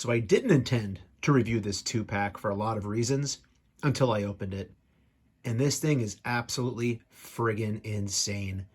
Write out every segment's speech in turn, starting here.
So I didn't intend to review this 2-pack for a lot of reasons until I opened it. And this thing is absolutely friggin' insane.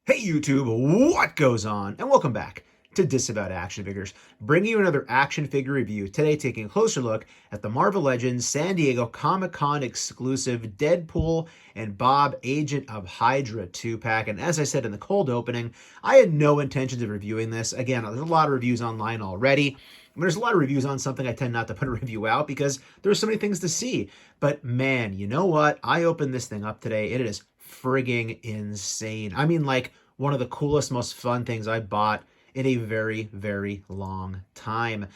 Hey YouTube, what goes on? And welcome back to Disavowed Action Figures, bringing you another action figure review. Today, taking a closer look at the Marvel Legends San Diego Comic-Con exclusive Deadpool and Bob Agent of Hydra 2-pack. And as I said in the cold opening, I had no intentions of reviewing this. Again, there's a lot of reviews online already. There's a lot of reviews on something I tend not to put a review out because there's so many things to see. But man, you know what? I opened this thing up today. It is frigging insane. I mean, like, one of the coolest, most fun things I bought in a very, very long time.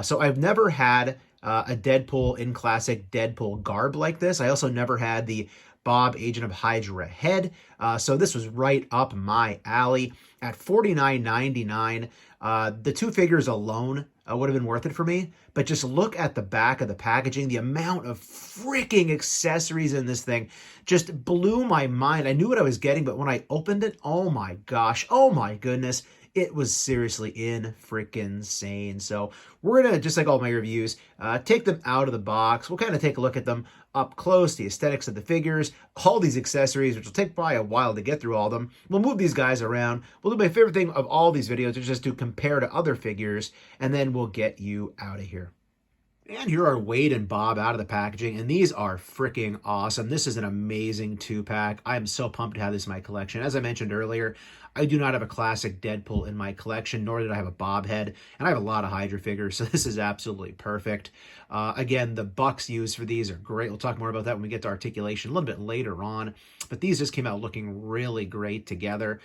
So I've never had a Deadpool in classic Deadpool garb like this. I also never had the Bob Agent of Hydra head. So this was right up my alley at $49.99. The two figures alone would have been worth it for me. But just look at the back of the packaging. The amount of freaking accessories in this thing just blew my mind. I knew what I was getting, but when I opened it, oh my gosh, oh my goodness, it was seriously insane. So we're going to, just like all my reviews, take them out of the box. We'll kind of take a look at them up close, the aesthetics of the figures, all these accessories, which will take probably a while to get through all of them. We'll move these guys around. We'll do my favorite thing of all these videos, is just to compare to other figures, and then we'll get you out of here. And here are Wade and Bob out of the packaging, and these are freaking awesome. This is an amazing 2-pack. I am so pumped to have this in my collection. As I mentioned earlier, I do not have a classic Deadpool in my collection, nor did I have a Bob head, and I have a lot of Hydra figures, so this is absolutely perfect. Again, the bucks used for these are great. We'll talk more about that when we get to articulation a little bit later on, but these just came out looking really great together.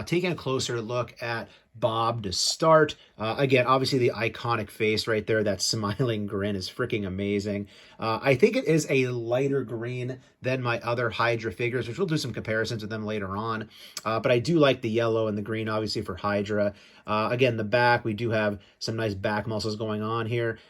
Taking a closer look at Bob to start. Again, obviously the iconic face right there, that smiling grin is freaking amazing. I think it is a lighter green than my other Hydra figures, which we'll do some comparisons with them later on. But I do like the yellow and the green, obviously, for Hydra. Again, the back, we do have some nice back muscles going on here.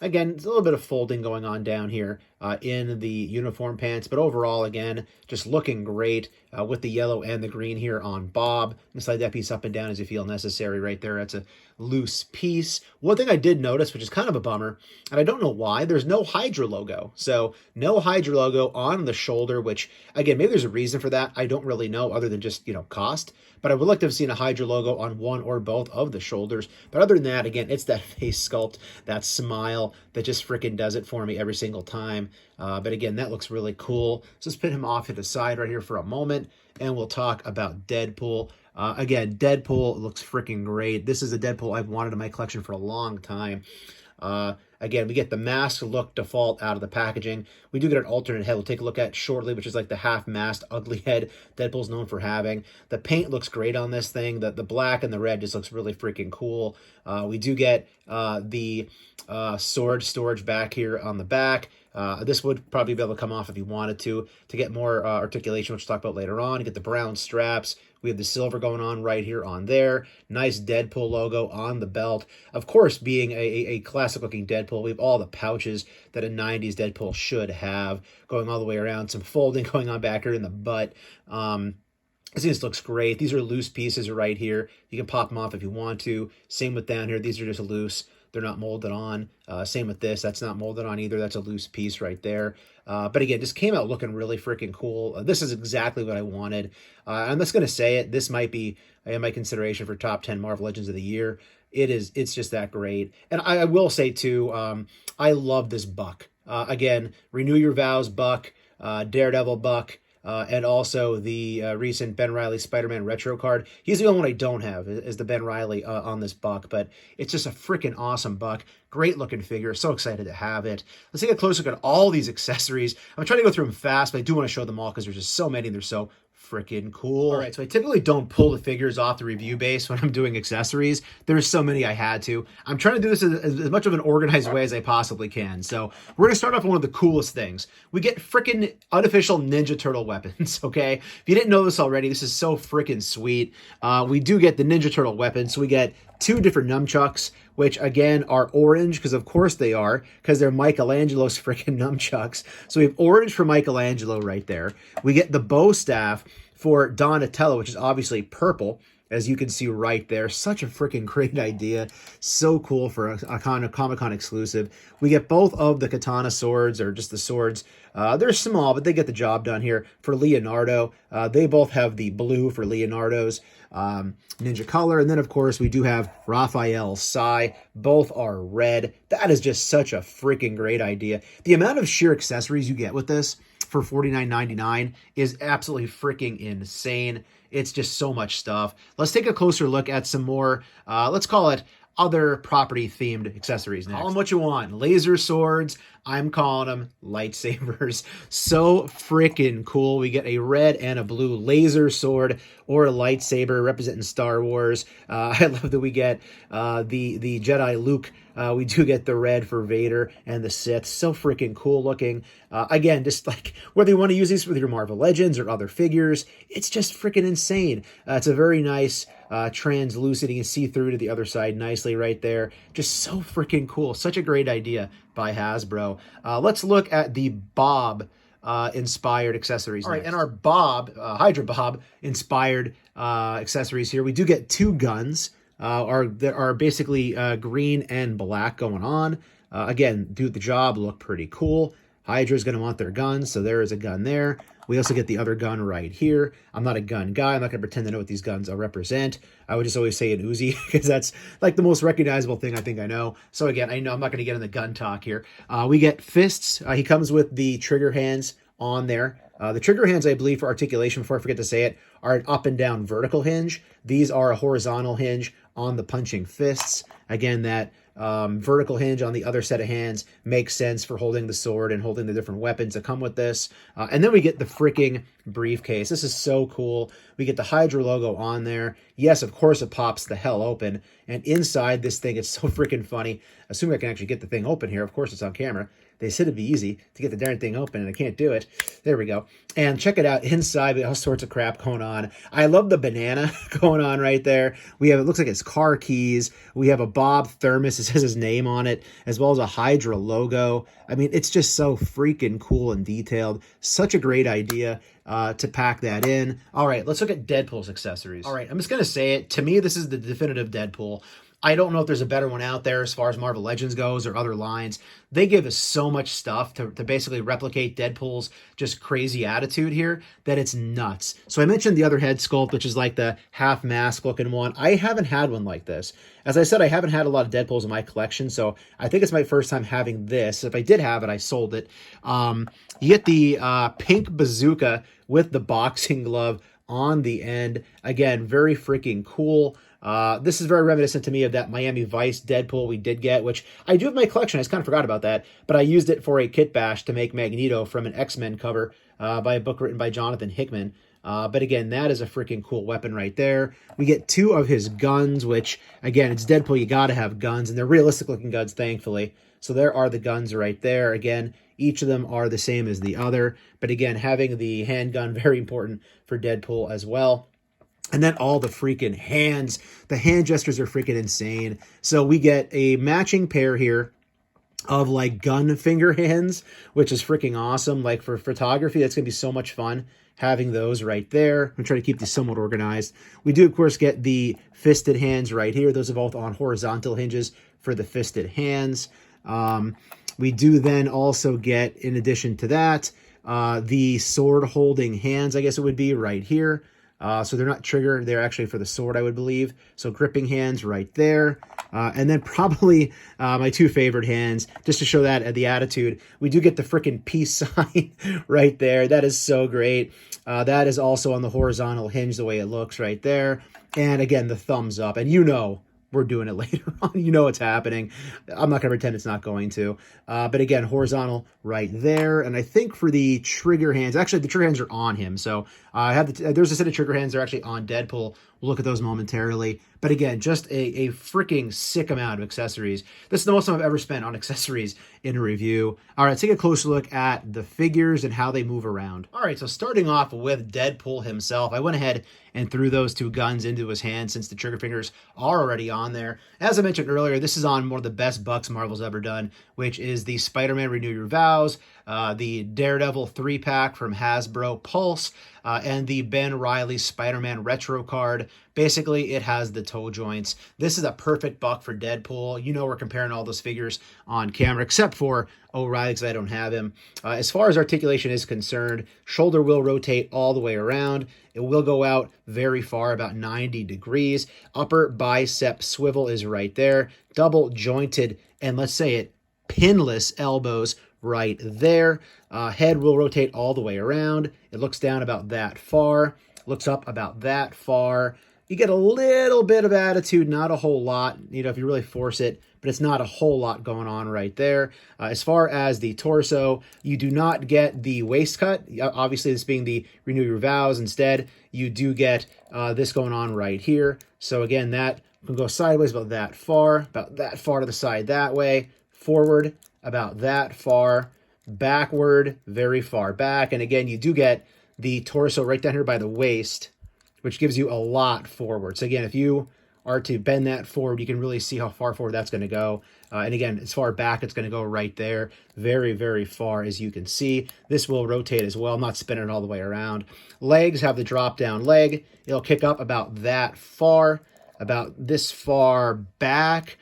Again, it's a little bit of folding going on down here in the uniform pants, but overall, again, just looking great with the yellow and the green here on Bob. And slide that piece up and down as you feel necessary right there. That's a loose piece. One thing I did notice, which is kind of a bummer, and I don't know why, there's no Hydra logo. So no Hydra logo on the shoulder, which, again, maybe there's a reason for that. I don't really know, other than just, cost. But I would like to have seen a Hydra logo on one or both of the shoulders. But other than that, again, it's that face sculpt, that smile that just freaking does it for me every single time. But again, that looks really cool. So let's put him off to the side right here for a moment, and we'll talk about Deadpool. Again, Deadpool looks freaking great. This is a Deadpool I've wanted in my collection for a long time. Again, we get the mask look default out of the packaging. We do get an alternate head we'll take a look at shortly, which is like the half-masked ugly head Deadpool's known for having. The paint looks great on this thing. The black and the red just looks really freaking cool. We do get the sword storage back here on the back. This would probably be able to come off if you wanted to get more articulation, which we'll talk about later on. You get the brown straps. We have the silver going on right here on there. Nice Deadpool logo on the belt. Of course, being a classic-looking Deadpool, we have all the pouches that a 90s Deadpool should have going all the way around. Some folding going on back here in the butt. I think this looks great. These are loose pieces right here. You can pop them off if you want to. Same with down here. These are just loose. They're not molded on. Same with this. That's not molded on either. That's a loose piece right there. But again, just came out looking really freaking cool. This is exactly what I wanted. I'm just going to say it. This might be in my consideration for top 10 Marvel Legends of the year. It's just that great. And I will say, too, I love this buck. Again, Renew Your Vows buck, Daredevil buck, and also the recent Ben Reilly Spider-Man retro card. He's the only one I don't have, is the Ben Reilly on this buck, but it's just a freaking awesome buck. Great looking figure. So excited to have it. Let's take a closer look at all these accessories. I'm trying to go through them fast, but I do want to show them all because there's just so many and they're so freaking cool. All right, so I typically don't pull the figures off the review base when I'm doing accessories. There's so many I had to. I'm trying to do this as much of an organized way as I possibly can. So we're going to start off with one of the coolest things. We get freaking unofficial Ninja Turtle weapons, okay? If you didn't know this already, this is so freaking sweet. We do get the Ninja Turtle weapons. So we get two different nunchucks. which again are orange, because of course they are, because they're Michelangelo's freaking nunchucks. So we have orange for Michelangelo right there. We get the bow staff for Donatello, which is obviously purple, as you can see right there. Such a freaking great idea. So cool for a Comic-Con exclusive. We get both of the katana swords, or just the swords. They're small, but they get the job done here for Leonardo. They both have the blue for Leonardo's ninja color. And then, of course, we do have Raphael's Sai. Both are red. That is just such a freaking great idea. The amount of sheer accessories you get with this for $49.99 is absolutely freaking insane. It's just so much stuff. Let's take a closer look at some more, let's call it other property-themed accessories next. Call them what you want. Laser swords. I'm calling them lightsabers. So freaking cool. We get a red and a blue laser sword or a lightsaber representing Star Wars. I love that we get the Jedi Luke. We do get the red for Vader and the Sith. So freaking cool looking. Again, just like whether you want to use these with your Marvel Legends or other figures, it's just freaking insane. It's a very nice translucent. You can see through to the other side nicely right there. Just so freaking cool. Such a great idea by Hasbro. Let's look at the Bob inspired accessories. All right, and our Bob, Hydra Bob inspired accessories here. We do get two guns. That are basically green and black going on. Again, do the job, look pretty cool. Hydra's going to want their guns, so there is a gun there. We also get the other gun right here. I'm not a gun guy. I'm not going to pretend to know what these guns represent. I would just always say an Uzi, because that's like the most recognizable thing I think I know. So again, I know I'm not going to get in the gun talk here. We get fists. He comes with the trigger hands on there. The trigger hands, I believe, for articulation, before I forget to say it, are an up and down vertical hinge. These are a horizontal hinge on the punching fists. Again, that vertical hinge on the other set of hands makes sense for holding the sword and holding the different weapons that come with this. And then we get the freaking briefcase. This is so cool. We get the Hydra logo on there. Yes, of course, it pops the hell open. And inside this thing, it's so freaking funny. Assuming I can actually get the thing open here. Of course, it's on camera. They said it'd be easy to get the darn thing open, and I can't do it. There we go. And check it out. Inside, we have all sorts of crap going on. I love the banana going on right there. We have, it looks like it's car keys. We have a Bob thermos. It says his name on it, as well as a Hydra logo. I mean, it's just so freaking cool and detailed. Such a great idea to pack that in. All right, let's look at Deadpool's accessories. All right, I'm just going to say it. To me, this is the definitive Deadpool. I don't know if there's a better one out there as far as Marvel Legends goes or other lines. They give us so much stuff to basically replicate Deadpool's just crazy attitude here that it's nuts. So I mentioned the other head sculpt, which is like the half mask looking one. I haven't had one like this. As I said, I haven't had a lot of Deadpools in my collection, so I think it's my first time having this. If I did have it, I sold it. You get the pink bazooka with the boxing glove on the end. Again, very freaking cool. This is very reminiscent to me of that Miami Vice Deadpool we did get, which I do have in my collection. I just kind of forgot about that, but I used it for a kit bash to make Magneto from an X-Men cover by a book written by Jonathan Hickman. But again, that is a freaking cool weapon right there. We get two of his guns, which, again, it's Deadpool. You got to have guns, and they're realistic-looking guns, thankfully. So there are the guns right there. Again, each of them are the same as the other. But again, having the handgun, very important for Deadpool as well. And then all the freaking hands. The hand gestures are freaking insane. So we get a matching pair here of like gun finger hands, which is freaking awesome. Like for photography, that's going to be so much fun having those right there. I'm trying to keep these somewhat organized. We do, of course, get the fisted hands right here. Those are both on horizontal hinges for the fisted hands. We do then also get, in addition to that, the sword holding hands, I guess it would be right here. So they're not trigger, they're actually for the sword, I would believe. So gripping hands right there. And then probably my two favorite hands, just to show that the attitude. We do get the freaking peace sign right there. That is so great. That is also on the horizontal hinge, the way it looks right there. And again, the thumbs up. And you know, we're doing it later on. You know what's happening. I'm not going to pretend it's not going to. But again, horizontal right there. And I think for the trigger hands, actually the trigger hands are on him. So I have there's a set of trigger hands that are actually on Deadpool. We'll look at those momentarily. But again, just a freaking sick amount of accessories. This is the most I've ever spent on accessories in a review. All right, let's take a closer look at the figures and how they move around. All right, so starting off with Deadpool himself, I went ahead and threw those two guns into his hand since the trigger fingers are already on there. As I mentioned earlier, this is on one of the best bucks Marvel's ever done, which is the Spider-Man Renew Your Vows, the Daredevil 3-pack from Hasbro Pulse, and the Ben Reilly Spider-Man Retro card. Basically, it has the toe joints. This is a perfect buck for Deadpool. You know we're comparing all those figures on camera, except for O'Reilly because I don't have him. As far as articulation is concerned, shoulder will rotate all the way around. It will go out very far, about 90 degrees. Upper bicep swivel is right there. Double jointed, and let's say it, pinless elbows right there. Head will rotate all the way around. It looks down about that far. Looks up about that far. You get a little bit of attitude, not a whole lot, if you really force it, but it's not a whole lot going on right there. As far as the torso, you do not get the waist cut. Obviously, this being the Renew Your Vows. Instead, you do get this going on right here. So again, that can go sideways about that far to the side that way, forward about that far, backward, very far back. And again, you do get the torso right down here by the waist, which gives you a lot forward. So again, if you are to bend that forward, you can really see how far forward that's going to go. And again, as far back, it's going to go right there. Very, very far, as you can see. This will rotate as well. I'm not spinning it all the way around. Legs have the drop-down leg. It'll kick up about that far, about this far back.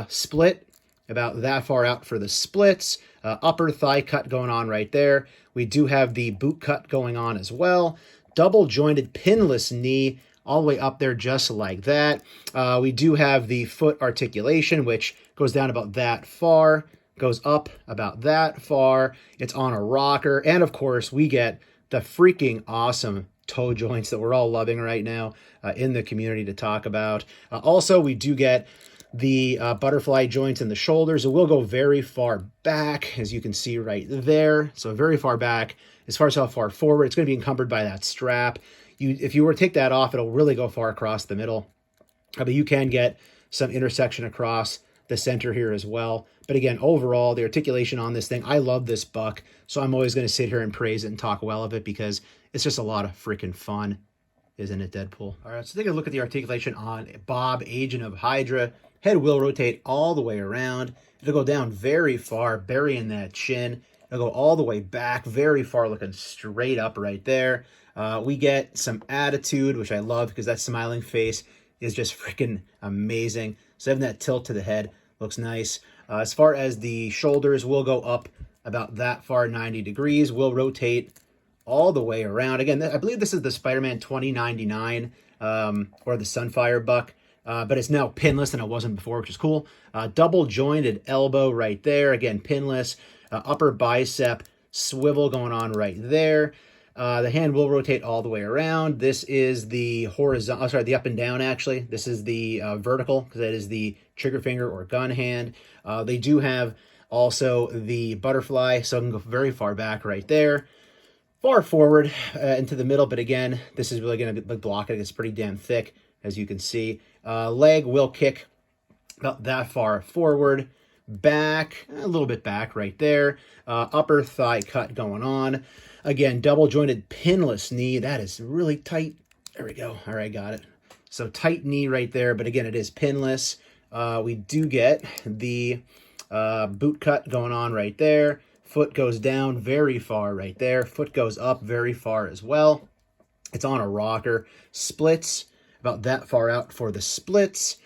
Split, about that far out for the splits. Upper thigh cut going on right there. We do have the boot cut going on as well. Double jointed pinless knee all the way up there just like that. We do have the foot articulation, which goes down about that far, goes up about that far. It's on a rocker. And of course, we get the freaking awesome toe joints that we're all loving right now in the community to talk about. Also, we do get the butterfly joints in the shoulders. It will go very far back, as you can see right there. So very far back. As far as how far forward, it's going to be encumbered by that strap. If you were to take that off, it'll really go far across the middle. But you can get some intersection across the center here as well. But again, overall, the articulation on this thing, I love this buck. So I'm always going to sit here and praise it and talk well of it because it's just a lot of freaking fun, isn't it, Deadpool? All right, so take a look at the articulation on Bob, Agent of Hydra. Head will rotate all the way around. It'll go down very far, burying that chin. It'll go all the way back, very far, looking straight up right there. We get some attitude, which I love because that smiling face is just freaking amazing. So having that tilt to the head looks nice. As far as the shoulders, we'll go up about that far, 90 degrees. We'll rotate all the way around. Again, I believe this is the Spider-Man 2099 or the Sunfire buck. But it's now pinless than it wasn't before, which is cool. Double jointed elbow right there. Again, pinless. Upper bicep swivel going on right there. The hand will rotate all the way around. This is the horizontal, the up and down actually. This is the vertical because that is the trigger finger or gun hand. They do have also the butterfly, so it can go very far back right there. Far forward into the middle, but again, this is really going to block it. It's pretty damn thick, as you can see. Leg will kick about that far forward. Back, a little bit back right there. Upper thigh cut going on. Again, double jointed pinless knee. That is really tight. There we go. All right, got it. So tight knee right there, but again, it is pinless. We do get the boot cut going on right there. Foot goes down very far right there. Foot goes up very far as well. It's on a rocker. Splits about that far out for the splits.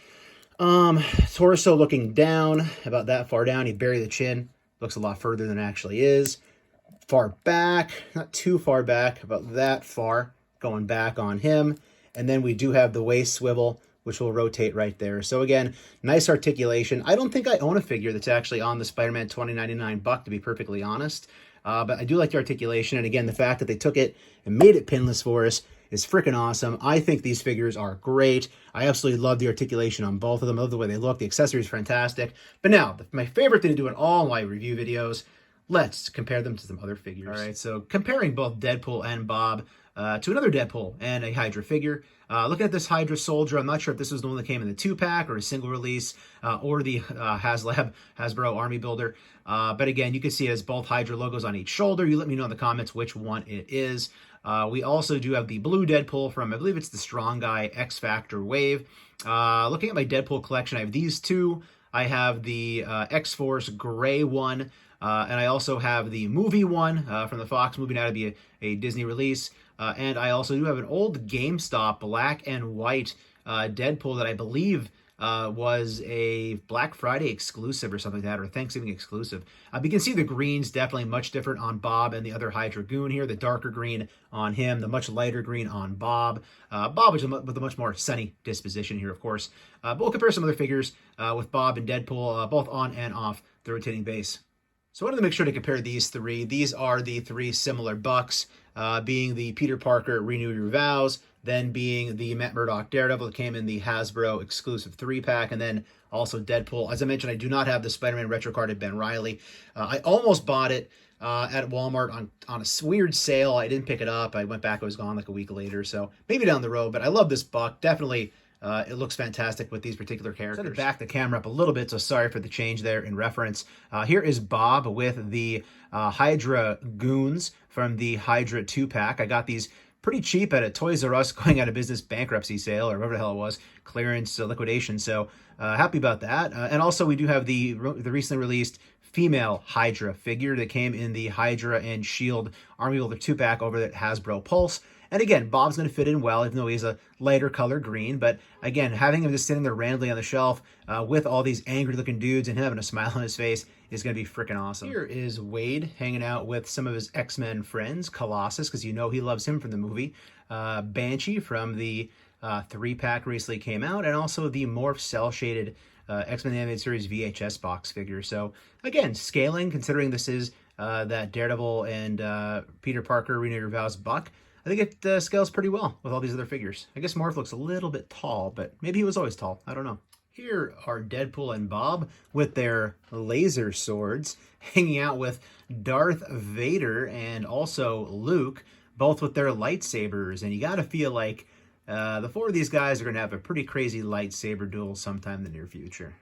Torso looking down, about that far down. You bury the chin. Looks a lot further than it actually is. Far back, not too far back, about that far, going back on him. And then we do have the waist swivel, which will rotate right there. So again, nice articulation. I don't think I own a figure that's actually on the Spider-Man 2099 buck, to be perfectly honest. But I do like the articulation. And again, the fact that they took it and made it pinless for us is freaking awesome. I think these figures are great. I absolutely love the articulation on both of them. I love the way they look. The accessories are fantastic. But now, my favorite thing to do in all my review videos, let's compare them to some other figures. All right, so comparing both Deadpool and Bob to another Deadpool and a Hydra figure. Looking at this Hydra soldier, I'm not sure if this was the one that came in the 2-pack or a single release or the Hasbro Army Builder. But again, you can see it has both Hydra logos on each shoulder. You let me know in the comments which one it is. We also do have the blue Deadpool from, I believe it's the Strong Guy X Factor Wave. Looking at my Deadpool collection, I have these two. I have the X-Force gray one, and I also have the movie one from the Fox movie, now to be a Disney release. And I also do have an old GameStop black and white Deadpool that I believe was a Black Friday exclusive or something like that, or Thanksgiving exclusive. You can see the green's definitely much different on Bob and the other Hydra Goon here. The darker green on him, the much lighter green on Bob. Bob is with a much more sunny disposition here, of course. But we'll compare some other figures with Bob and Deadpool, both on and off the rotating base. So I wanted to make sure to compare these three. These are the three similar bucks, being the Peter Parker Renew Your Vows, then being the Matt Murdock Daredevil that came in the Hasbro exclusive 3-pack, and then also Deadpool. As I mentioned, I do not have the Spider-Man retro carded Ben Reilly. I almost bought it at Walmart on a weird sale. I didn't pick it up. I went back. It was gone like a week later, so maybe down the road. But I love this buck. Definitely, it looks fantastic with these particular characters. I'm going to back the camera up a little bit, so sorry for the change there in reference. Here is Bob with the Hydra Goons from the Hydra 2-pack. I got these pretty cheap at a Toys R Us going out of business bankruptcy sale, or whatever the hell it was, clearance, liquidation. So happy about that. And also we do have the recently released female Hydra figure that came in the Hydra and Shield Army Builder 2-pack over at Hasbro Pulse. And again, Bob's going to fit in well, even though he's a lighter color green. But again, having him just sitting there randomly on the shelf with all these angry-looking dudes and him having a smile on his face is going to be freaking awesome. Here is Wade hanging out with some of his X-Men friends, Colossus, because you know he loves him from the movie, Banshee from the 3-pack recently came out, and also the Morph cell-shaded X-Men Animated Series VHS box figure. So again, scaling, considering this is that Daredevil and Peter Parker Renew Your Vows buck, I think it scales pretty well with all these other figures. I guess Morph looks a little bit tall, but maybe he was always tall. I don't know. Here are Deadpool and Bob with their laser swords, hanging out with Darth Vader and also Luke, both with their lightsabers. And you got to feel like the four of these guys are going to have a pretty crazy lightsaber duel sometime in the near future.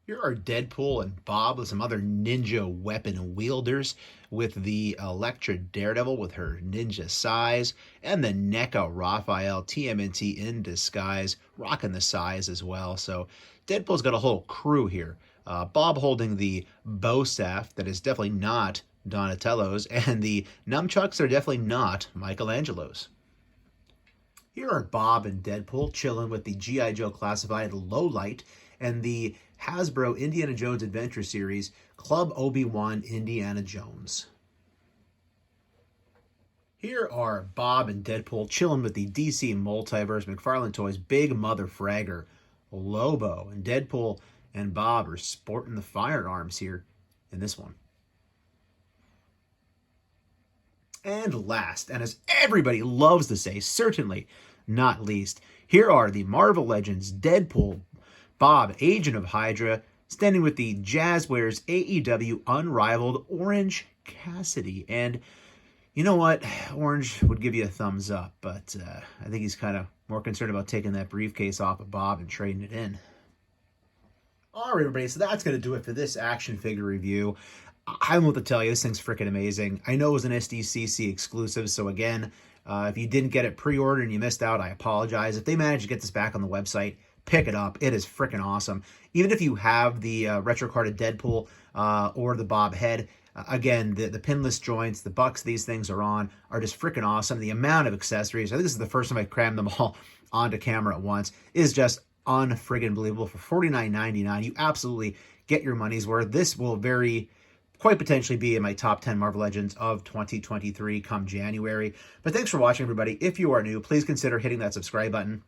Here are Deadpool and Bob with some other ninja weapon wielders, with the Elektra Daredevil with her ninja size, and the Neca Raphael TMNT in disguise, rocking the size as well. So Deadpool's got a whole crew here. Bob holding the bow staff that is definitely not Donatello's, and the nunchucks are definitely not Michelangelo's. Here are Bob and Deadpool chilling with the G.I. Joe Classified Low Light and the Hasbro Indiana Jones Adventure Series Club Obi-Wan Indiana Jones. Here are Bob and Deadpool chilling with the DC Multiverse McFarlane Toys Big Mother Fragger Lobo, and Deadpool and Bob are sporting the firearms here in this one. And last, and as everybody loves to say, certainly not least, here are the Marvel Legends Deadpool, Bob, Agent of Hydra, standing with the Jazzwares AEW Unrivaled Orange Cassidy. And you know what? Orange would give you a thumbs up, but I think he's kind of more concerned about taking that briefcase off of Bob and trading it in. All right, everybody, so that's going to do it for this action figure review. I don't know what to tell you. This thing's freaking amazing. I know it was an Sdcc exclusive, so again, if you didn't get it pre-ordered and you missed out, I apologize. If they managed to get this back on the website, pick it up. It is freaking awesome. Even if you have the retro carded Deadpool or the Bob head, again, the pinless joints, the bucks these things are on are just freaking awesome. The amount of accessories, I think this is the first time I crammed them all onto camera at once, is just unfriggin' believable. For $49.99, you absolutely get your money's worth. This will quite potentially be in my top 10 Marvel Legends of 2023 come January. But thanks for watching, everybody. If you are new, please consider hitting that subscribe button.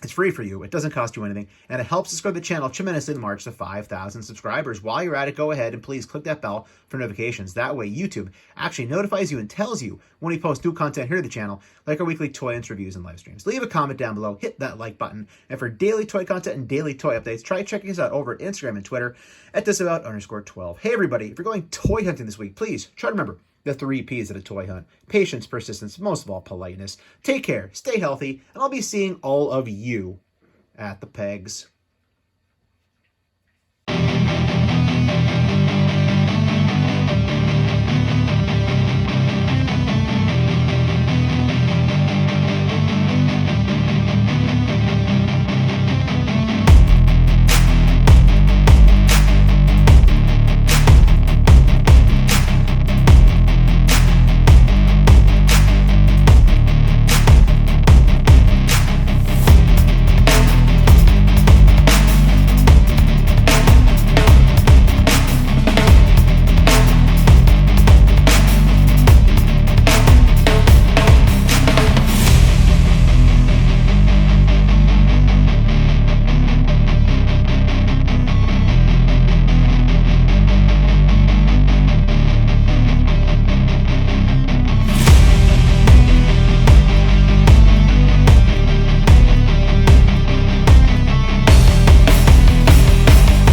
It's free for you. It doesn't cost you anything, and it helps us grow the channel tremendously in March to 5,000 subscribers. While you're at it, go ahead and please click that bell for notifications. That way, YouTube actually notifies you and tells you when we post new content here to the channel, like our weekly toy hunts reviews and live streams. Leave a comment down below, hit that like button, and for daily toy content and daily toy updates, try checking us out over at Instagram and Twitter at Disavowed_12. Hey everybody, if you're going toy hunting this week, please try to remember the 3 P's at a toy hunt: patience, persistence, most of all, politeness. Take care, stay healthy, and I'll be seeing all of you at the pegs.